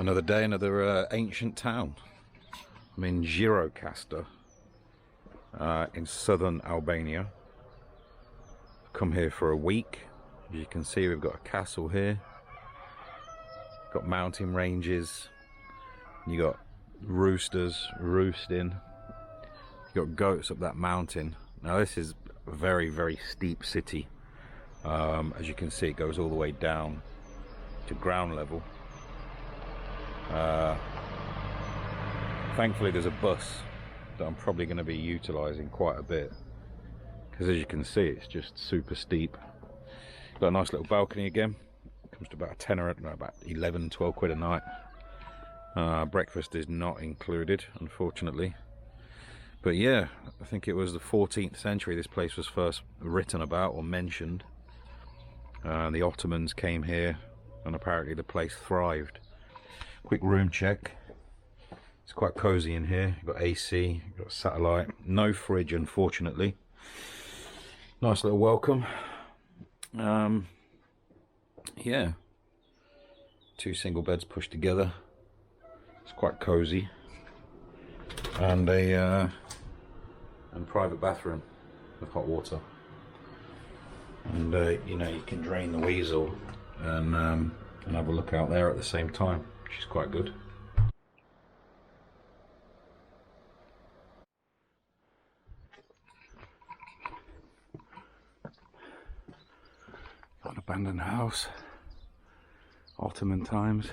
Another day, another ancient town. I'm in Gjirokaster in southern Albania. I've come here for a week. As you can see, we've got a castle here. Got mountain ranges. You got roosters roosting. You got goats up that mountain. Now this is a very, very steep city. As you can see, it goes all the way down to ground level. Thankfully there's a bus that I'm probably going to be utilising quite a bit, because as you can see it's just super steep. Got a nice little balcony again. Comes to about a tenner, about 11-12 quid a night. Breakfast is not included, unfortunately. But yeah, I think it was the 14th century this place was first written about or mentioned. The Ottomans came here and apparently the place thrived. Quick room check. It's quite cozy in here. You've got AC, you've got satellite, no fridge unfortunately. Nice little welcome. Yeah, 2 single beds pushed together. It's quite cozy, and a private bathroom with hot water. And you know, you can drain the weasel and have a look out there at the same time, which is quite good. Got an abandoned house, Ottoman times,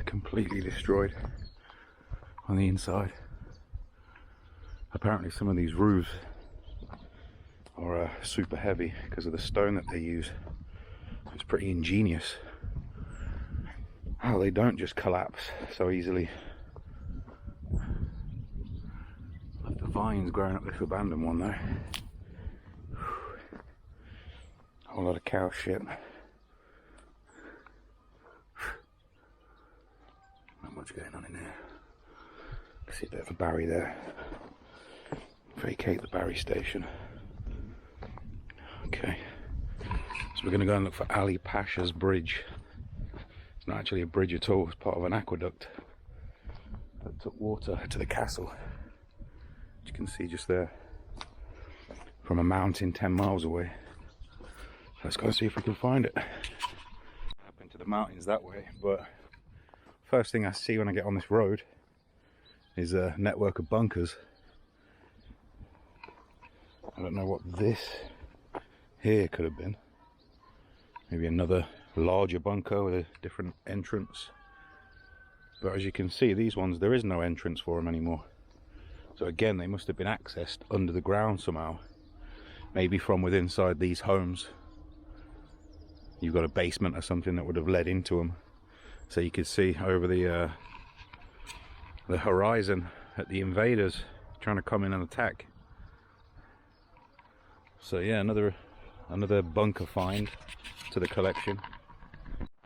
completely destroyed on the inside. Apparently some of these roofs are super heavy because of the stone that they use. It's pretty ingenious how they don't just collapse so easily. Like the vines growing up this abandoned one though. A whole lot of cow shit. Not much going on in there. See a bit of a barry there. Vacate the barry station. Okay, so we're going to go and look for Ali Pasha's bridge. It's not actually a bridge at all, it's part of an aqueduct that took water to the castle. As you can see just there, from a mountain 10 miles away. Let's go and see if we can find it. Up into the mountains that way, but first thing I see when I get on this road is a network of bunkers. I don't know what this here could have been. Maybe another larger bunker with a different entrance. But as you can see, these ones, there is no entrance for them anymore. So again, they must have been accessed under the ground somehow. Maybe from within inside these homes. You've got a basement or something that would have led into them. So you could see over the horizon at the invaders trying to come in and attack. So yeah, another bunker find to the collection.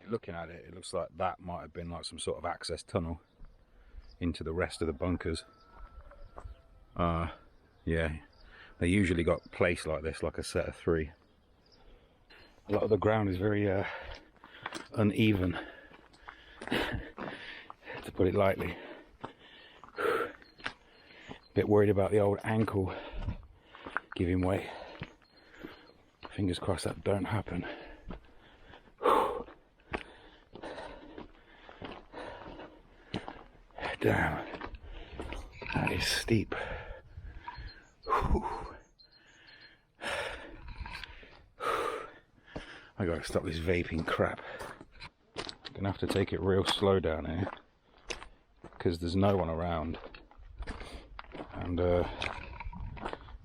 Looking at it, it looks like that might have been like some sort of access tunnel into the rest of the bunkers. Yeah, they usually got placed like this, like a set of 3. A lot of the ground is very uneven, to put it lightly. Bit worried about the old ankle giving way. Fingers crossed that don't happen. Damn, that is steep. I gotta stop this vaping crap. Gonna have to take it real slow down here because there's no one around, and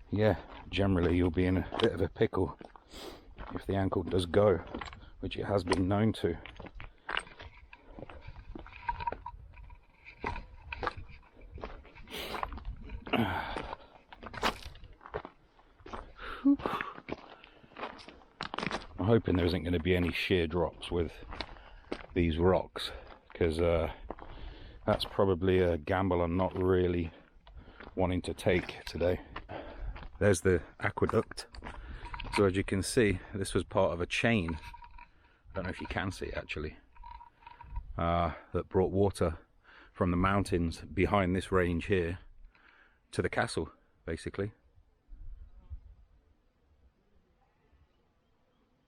yeah, generally you'll be in a bit of a pickle if the ankle does go, which it has been known to. I'm hoping there isn't going to be any sheer drops with these rocks, because that's probably a gamble I'm not really wanting to take today. There's the aqueduct. So as you can see, this was part of a chain. I don't know if you can see it actually. that brought water from the mountains behind this range here to the castle, basically.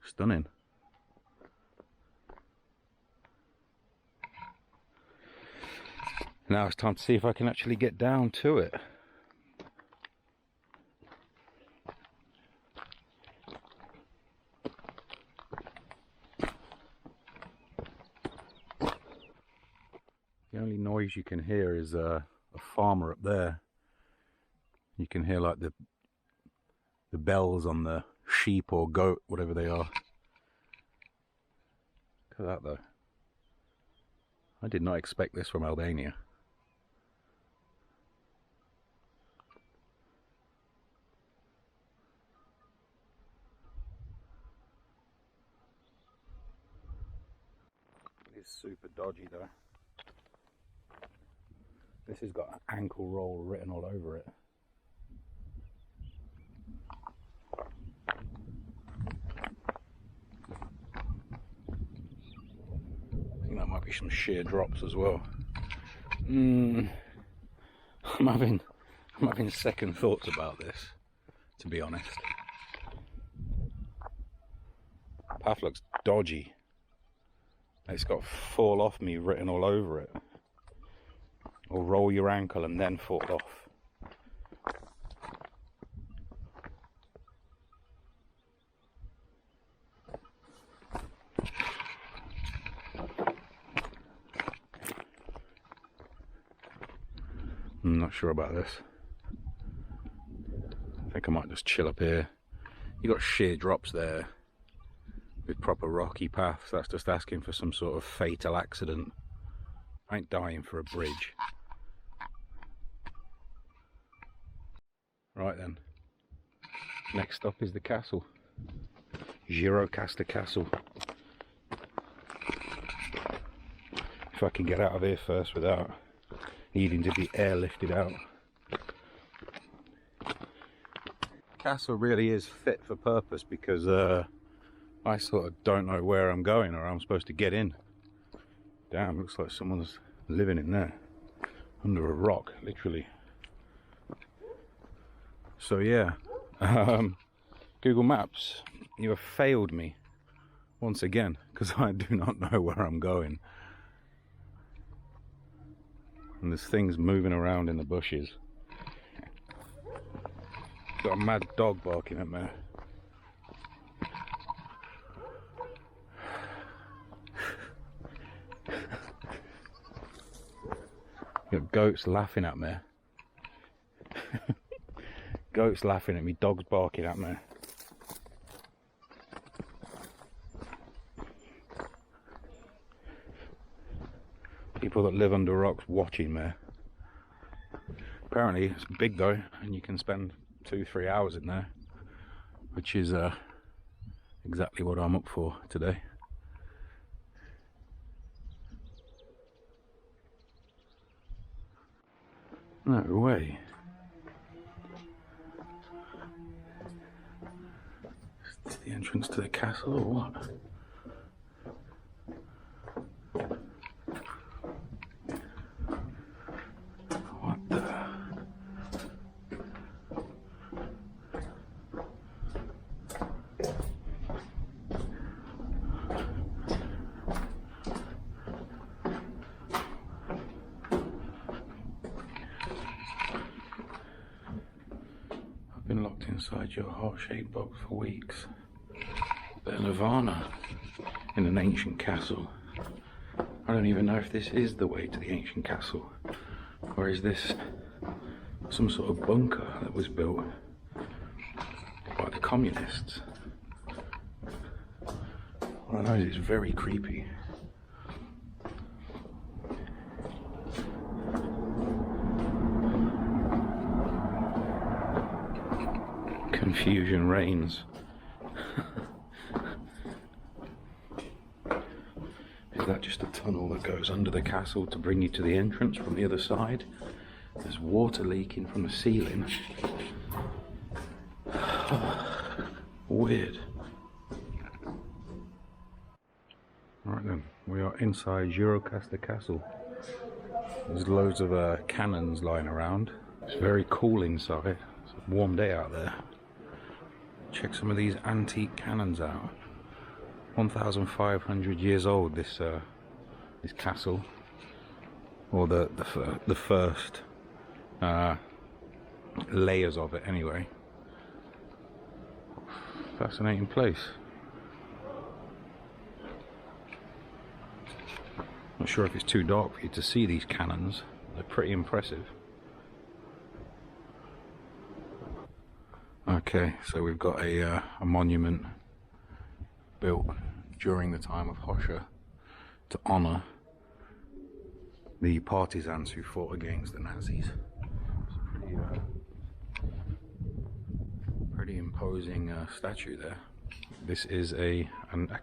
Stunning. Now it's time to see if I can actually get down to it. The only noise you can hear is a farmer up there. You can hear like the bells on the sheep or goat, whatever they are. Look at that though. I did not expect this from Albania. It's super dodgy though. This has got an ankle roll written all over it. I think that might be some sheer drops as well. I'm having second thoughts about this, to be honest. Path looks dodgy. It's got "fall off me" written all over it. Or roll your ankle and then fall off. I'm not sure about this. I think I might just chill up here. You got sheer drops there with proper rocky paths. That's just asking for some sort of fatal accident. I ain't dying for a bridge. Right then, next stop is the castle, Gjirokaster Castle. If I can get out of here first without needing to be airlifted out. Castle really is fit for purpose because I sort of don't know where I'm going or how I'm supposed to get in. Damn, looks like someone's living in there, under a rock, literally. So yeah, Google Maps, you have failed me once again because I do not know where I'm going. And there's things moving around in the bushes. Got a mad dog barking at me. Got goats laughing at me. Goats laughing at me, dogs barking at me. People that live under rocks watching me. Apparently it's big though, and you can spend 2-3 hours in there, which is exactly what I'm up for today. No way. Is this the entrance to the castle or what? What the? Been locked inside your heart-shaped box for weeks. Bit nirvana in an ancient castle. I don't even know if this is the way to the ancient castle, or is this some sort of bunker that was built by the communists. All I know is it's very creepy. Confusion reigns. Is that just a tunnel that goes under the castle to bring you to the entrance from the other side? There's water leaking from the ceiling. Weird. Right then, we are are inside Gjirokaster castle. There's loads of cannons lying around. It's very cool inside. It's a warm day out there. Check some of these antique cannons out. 1,500 years old, this castle, or the first layers of it anyway. Fascinating place. Not sure if it's too dark for you to see these cannons. They're pretty impressive. Okay, so we've got a monument built during the time of Hoxha to honour the partisans who fought against the Nazis. It's a pretty imposing statue there. This is a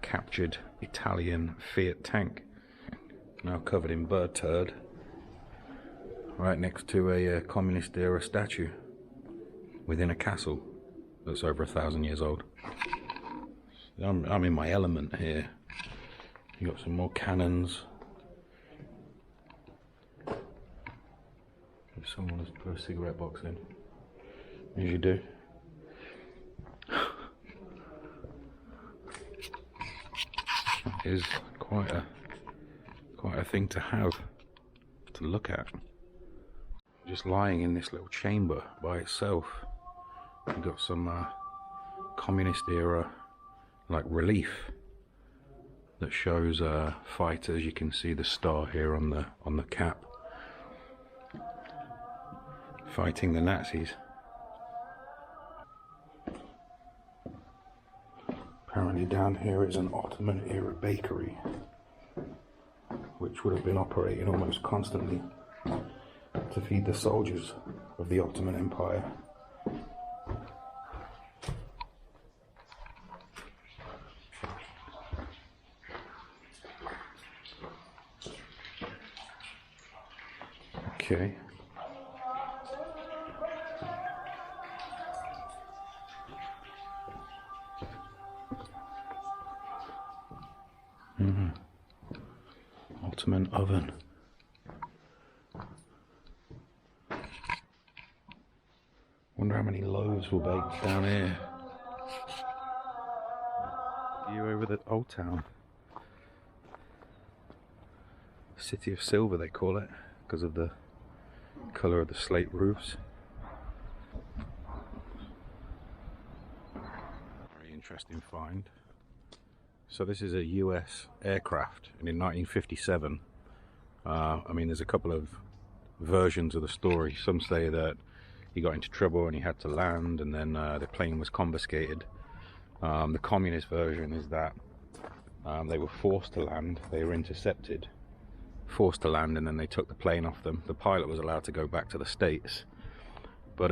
captured Italian Fiat tank, now covered in bird turd, right next to a communist era statue within a castle that's over 1,000 years old. I'm in my element here. You got some more cannons. If someone has put a cigarette box in, as you do. That is quite a thing to have, to look at. Just lying in this little chamber by itself. You've got some communist era like relief that shows fighters. You can see the star here on the cap, fighting the Nazis. Apparently down here is an Ottoman era bakery, which would have been operating almost constantly to feed the soldiers of the Ottoman Empire. Okay. Ottoman oven. Wonder how many loaves were baked down here. View over the old town. City of Silver they call it, because of the colour of the slate roofs. Very interesting find. So this is a US aircraft, and in 1957, I mean, there's a couple of versions of the story. Some say that he got into trouble and he had to land, and then the plane was confiscated. The communist version is that they were forced to land. They were intercepted, forced to land, and then they took the plane off them. The pilot was allowed to go back to the States, but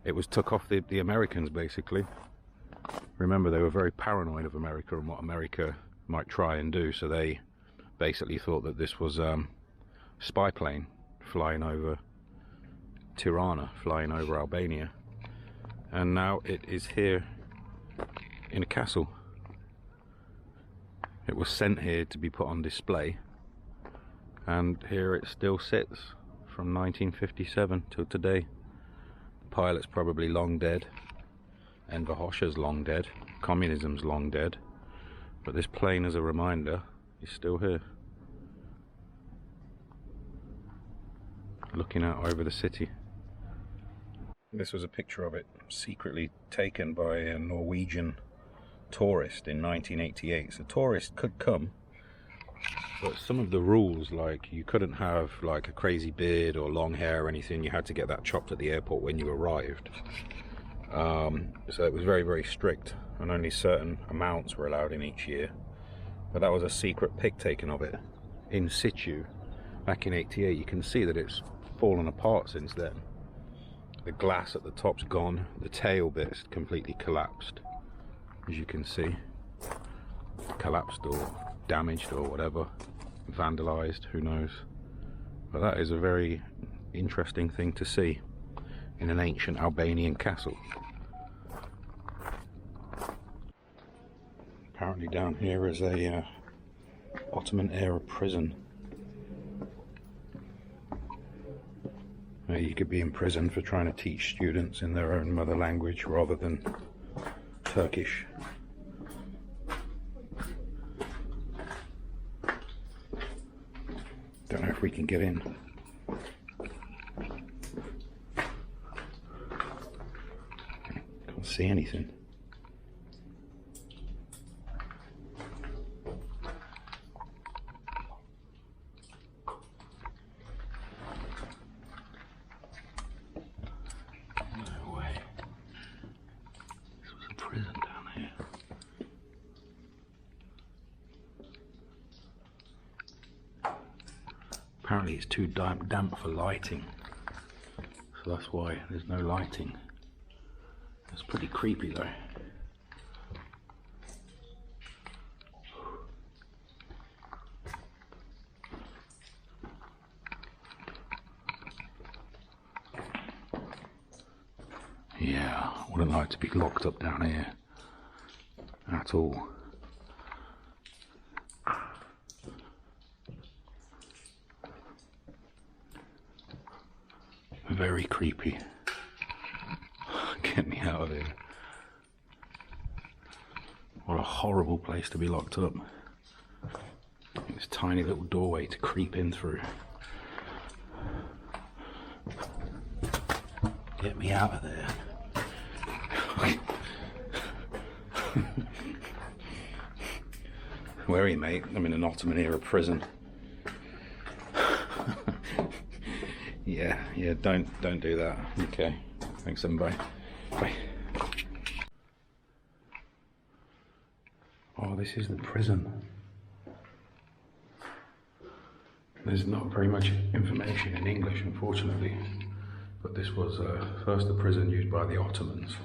it was took off the Americans, basically. Remember, they were very paranoid of America and what America might try and do, so they basically thought that this was a spy plane flying over Tirana, flying over Albania, and now it is here in a castle. It was sent here to be put on display, and here it still sits from 1957 till today. The pilot's probably long dead. Enver Hoxha's long dead. Communism's long dead. But this plane, as a reminder, is still here, looking out over the city. This was a picture of it secretly taken by a Norwegian tourist in 1988. So tourists could come, but some of the rules, like you couldn't have like a crazy beard or long hair or anything. You had to get that chopped at the airport when you arrived. So it was very, very strict, and only certain amounts were allowed in each year. But that was a secret pic taken of it in situ back in '88. You can see that it's fallen apart since then. The glass at the top's gone, the tail bit's completely collapsed, as you can see. Collapsed or damaged or whatever, vandalized, who knows. But that is a very interesting thing to see in an ancient Albanian castle. Apparently down here is a Ottoman era prison. You could be in prison for trying to teach students in their own mother language rather than Turkish. Don't know if we can get in. Can't see anything. Apparently it's too damp for lighting, so that's why there's no lighting. It's pretty creepy though. Yeah, I wouldn't like to be locked up down here at all. Very creepy. Get me out of here. What a horrible place to be locked up. This tiny little doorway to creep in through. Get me out of there. Where are you, mate? I'm in an Ottoman era prison. Yeah, don't do that. Okay, thanks then, bye. Bye. Oh, this is the prison. There's not very much information in English, unfortunately, but this was first the prison used by the Ottomans,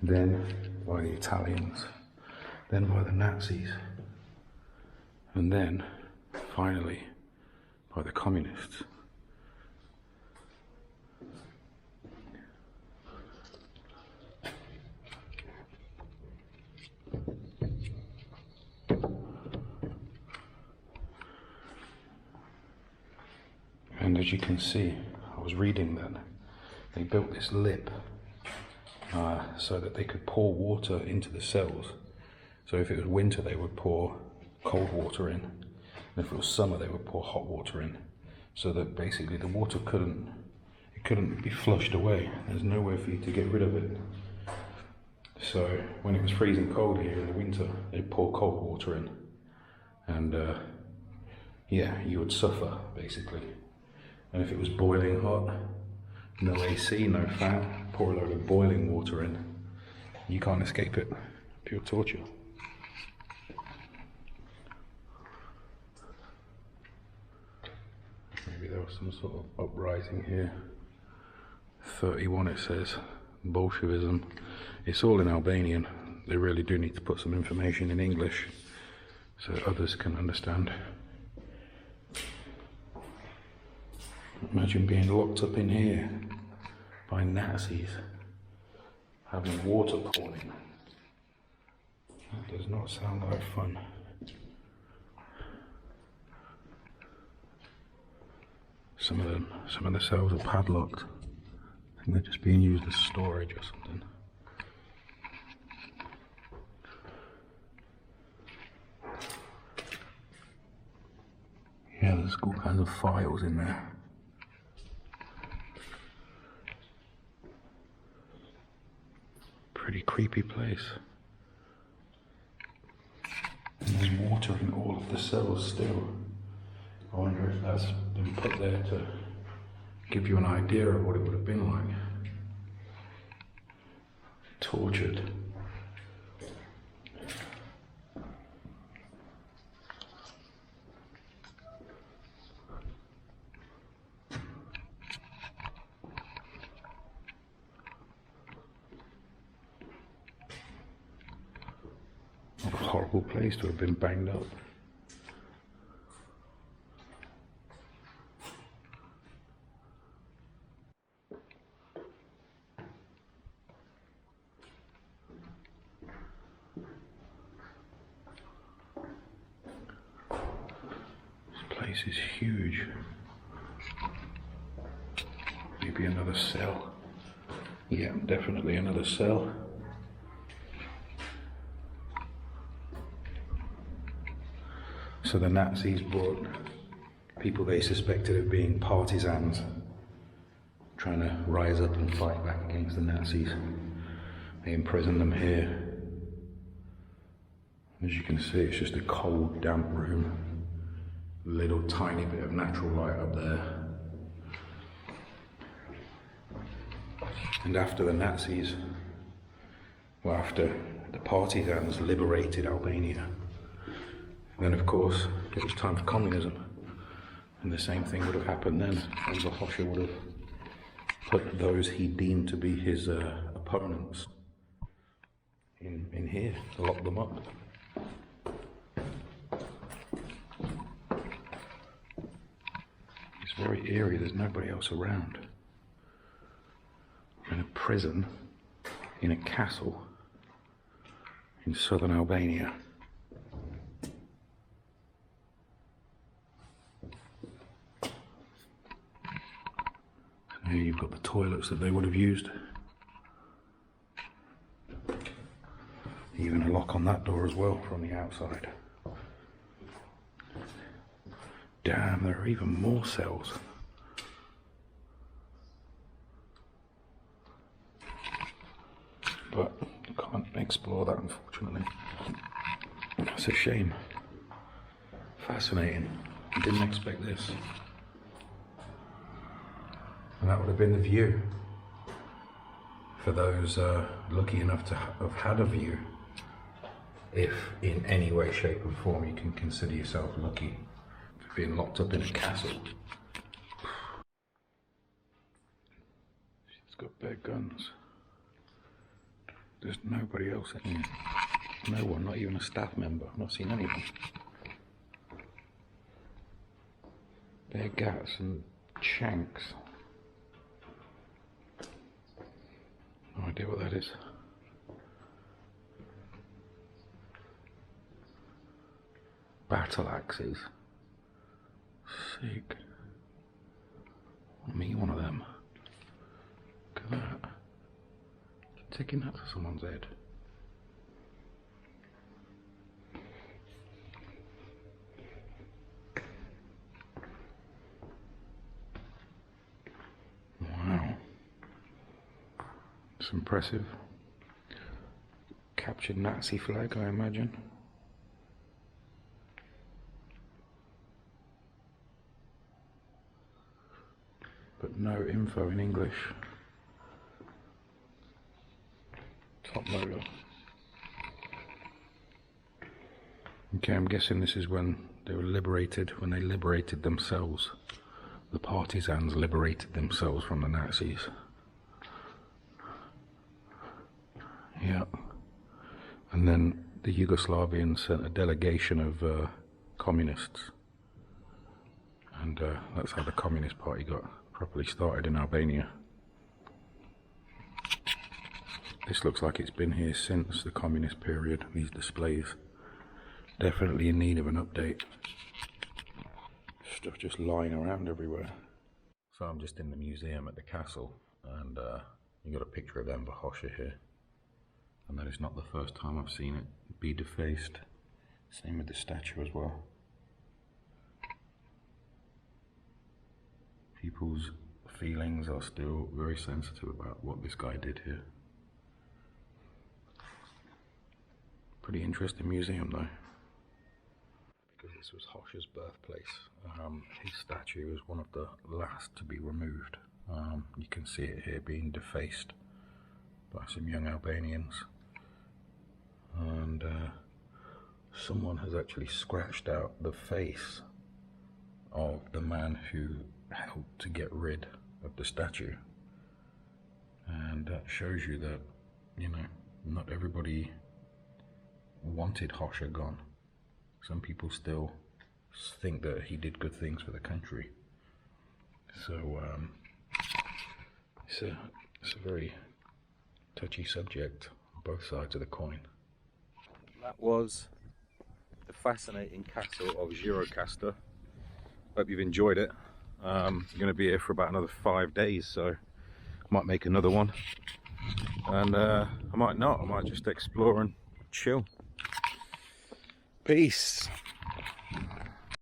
then by the Italians, then by the Nazis, and then, finally, by the communists. And as you can see, I was reading that they built this lip so that they could pour water into the cells. So if it was winter, they would pour cold water in. And if it was summer, they would pour hot water in. So that basically the water couldn't be flushed away. There's nowhere for you to get rid of it. So when it was freezing cold here in the winter, they'd pour cold water in. And yeah, you would suffer, basically. And if it was boiling hot, no AC, no fan, pour a load of boiling water in. You can't escape it. Pure torture. Maybe there was some sort of uprising here. 31 it says, Bolshevism. It's all in Albanian. They really do need to put some information in English so that others can understand. Imagine being locked up in here by Nazis, having water poured in. That does not sound like fun. Some of the cells are padlocked. I think they're just being used as storage or something. Yeah, there's all kinds of files in there. Pretty creepy place. And there's water in all of the cells still. I wonder if that's been put there to give you an idea of what it would have been like. Tortured. What a horrible place to have been banged up. This is huge. Maybe another cell. Yeah, definitely another cell. So the Nazis brought people they suspected of being partisans, trying to rise up and fight back against the Nazis. They imprisoned them here. As you can see, it's just a cold, damp room. Little tiny bit of natural light up there. And after the Nazis, well, after the partisans liberated Albania, then of course it was time for communism. And the same thing would have happened then. Enver Hoxha would have put those he deemed to be his opponents in here, locked them up. It's very eerie, there's nobody else around. I'm in a prison, in a castle, in southern Albania. And here you've got the toilets that they would have used. Even a lock on that door as well from the outside. Damn, there are even more cells. But I can't explore that, unfortunately. That's a shame. Fascinating. I didn't expect this. And that would have been the view. For those lucky enough to have had a view. If in any way, shape or form you can consider yourself lucky for being locked up in a castle. She's got bare guns. There's nobody else in here. No one, not even a staff member. I've not seen anyone. Bare gats and shanks. No idea what that is. Battle axes. Sick. Me, one of them. Look at that. Taking that to someone's head. Wow. It's impressive. Captured Nazi flag, I imagine. But no info in English. Top loader. Okay, I'm guessing this is when they were liberated, when they liberated themselves. The partisans liberated themselves from the Nazis. Yeah. And then the Yugoslavians sent a delegation of communists. And that's how the Communist Party got properly started in Albania. This looks like it's been here since the communist period, these displays. Definitely in need of an update. Stuff just lying around everywhere. So I'm just in the museum at the castle, and you got a picture of Enver Hoxha here. And that is not the first time I've seen it be defaced. Same with the statue as well. People's feelings are still very sensitive about what this guy did here. Pretty interesting museum though, because this was Hoxha's birthplace. His statue was one of the last to be removed. You can see it here being defaced by some young Albanians, and someone has actually scratched out the face of the man who helped to get rid of the statue. And that shows you that, you know, not everybody wanted Hoxha gone. Some people still think that he did good things for the country. So it's a very touchy subject on both sides of the coin. That was the fascinating castle of Gjirokaster. Hope you've enjoyed it. I'm going to be here for about another 5 days, so I might make another one. And I might not. I might just explore and chill. Peace.